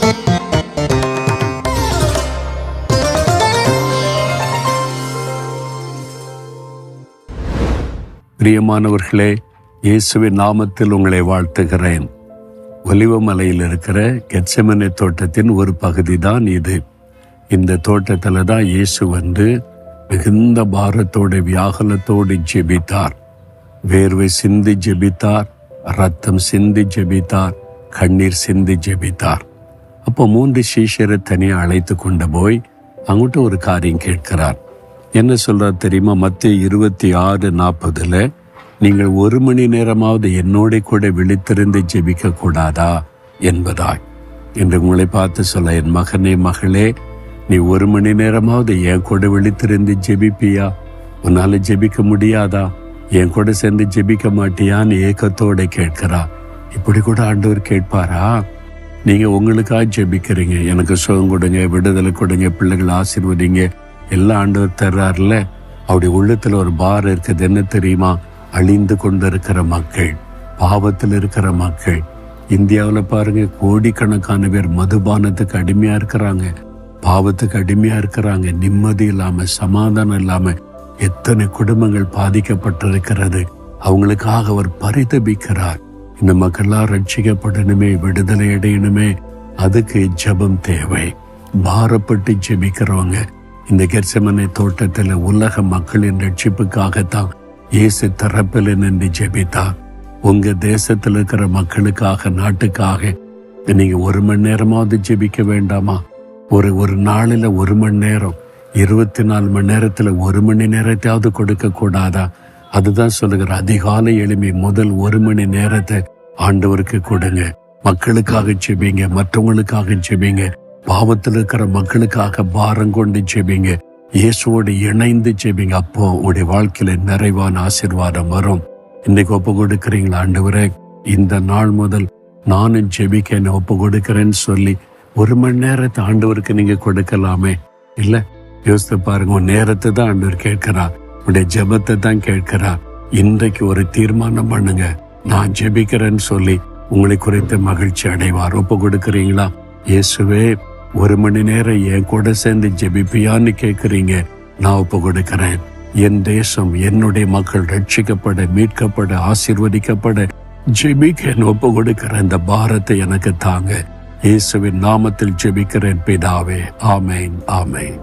பிரியமானவர்களே, இயேசுவின் நாமத்தில் உங்களை வாழ்த்துகிறேன். ஒலிவமலையில் இருக்கிற கெத்செமனே தோட்டத்தின் ஒரு பகுதி தான் இது. இந்த தோட்டத்தில் தான் இயேசு வந்து மிகுந்த பாரத்தோடு வியாகுலத்தோடு ஜெபித்தார். வேர்வை சிந்தி ஜெபித்தார், ரத்தம் சிந்தி ஜெபித்தார், கண்ணீர் சிந்தி ஜெபித்தார். அப்போ 3 சீஷரை தனியாக அழைத்து கொண்டு போய் அங்கிட்ட ஒரு காரியம் கேட்கிறார். என்ன சொல்றார் தெரியுமா? மத்தேயு 26:40 நீங்கள் 1 மணி நேரமாவது என்னோட கூட விழித்திருந்து ஜெபிக்க கூடாதா என்பதாய். என்று உங்களை பார்த்து சொல்ல, என் மகனே மகளே, நீ 1 மணி நேரமாவது என் கூட விழித்திருந்து ஜெபிப்பியா? உன்னால ஜெபிக்க முடியாதா? என் கூட சேர்ந்து ஜெபிக்க மாட்டியான்னு ஏக்கத்தோட கேட்கிறா. இப்படி கூட ஆண்டவர் கேட்பாரா? நீங்க உங்களுக்காக ஜெபிக்கிறீங்க, எனக்கு சுகம் கொடுங்க, விடுதலை கொடுங்க, பிள்ளைகளை ஆசீர்வதிங்க, எல்லாம் ஆண்டவர் தர்றாருல. அவருடைய உள்ளத்துல ஒரு பாரம் இருக்குது. என்ன தெரியுமா? அழிந்து கொண்டு இருக்கிற மக்கள், பாவத்தில் இருக்கிற மக்கள். இந்தியாவில் பாருங்க, கோடிக்கணக்கான பேர் மதுபானத்துக்கு அடிமையா இருக்கிறாங்க, பாவத்துக்கு அடிமையா இருக்கிறாங்க. நிம்மதி இல்லாம, சமாதானம் இல்லாம எத்தனை குடும்பங்கள் பாதிக்கப்பட்டிருக்கிறது. அவங்களுக்காக அவர் பரிதபிக்கிறார். இந்த மக்கள்லாம் ரட்சிக்கப்படணுமே, விடுதலை அடையணுமே, அதுக்கு ஜெபம் தேவை. பாரப்பட்டு ஜெபிக்கிறவங்க இந்த கெத்செமனே தோட்டத்தில் உலக மக்களின் ரட்சிப்புக்காகத்தான் இயேசு தரப்பில் நின்று ஜெபித்தார். உங்க தேசத்தில் இருக்கிற மக்களுக்காக, நாட்டுக்காக நீங்க 1 மணி நேரமாவது ஜெபிக்க வேண்டாமா? ஒரு நாளில் 1 மணி நேரம், 24 மணி நேரத்துல 1 மணி நேரத்தையாவது கொடுக்க கூடாதா? அதுதான் சொல்லுகிற அதிகாலை எளிமை முதல் 1 மணி நேரத்தை ஆண்டவருக்கு கொடுங்க. மக்களுக்காக ஜெபிங்க, மற்றவங்களுக்காக ஜெபிங்க, பாவத்தில் இருக்கிற மக்களுக்காக பாரம் கொண்டு ஜெபிங்க, இயேசுவோடு இணைந்து ஜெபிங்க. அப்போ உங்களுடைய வாழ்க்கையில நிறைவான ஆசீர்வாதம் வரும். இன்னைக்கு ஒப்பு கொடுக்கிறீங்களா? ஆண்டவரே, இந்த நாள் முதல் நானும் ஜெபிக்க என்ன ஒப்பு கொடுக்கிறேன்னு சொல்லி 1 மணி நேரத்தை ஆண்டவருக்கு நீங்க கொடுக்கலாமே. இல்ல, யோசித்து பாருங்க. உன் நேரத்தை தான் ஆண்டவர் கேட்கிறார், உடைய ஜெபத்தை தான் கேட்கிறார். இன்றைக்கு ஒரு தீர்மானம் பண்ணுங்க, நான் ஜெபிக்கிறேன்னு சொல்லி உங்களை குறித்த மகிழ்ச்சி அடைவார். ஒப்பு கொடுக்கிறீங்களா? இயேசுவே, 1 மணி நேரம் என் கூட சேர்ந்து ஜெபிப்பியான்னு கேட்கிறீங்க. நான் ஒப்பு கொடுக்கிறேன். என் தேசம், என்னுடைய மக்கள் ரட்சிக்கப்பட, மீட்கப்பட, ஆசீர்வதிக்கப்பட ஜெபிக்க ஒப்பு கொடுக்கிற இந்த பாரத்தை எனக்கு தாங்க. இயேசுவின் நாமத்தில் ஜெபிக்கிறேன் பிதாவே. ஆமேன், ஆமேன்.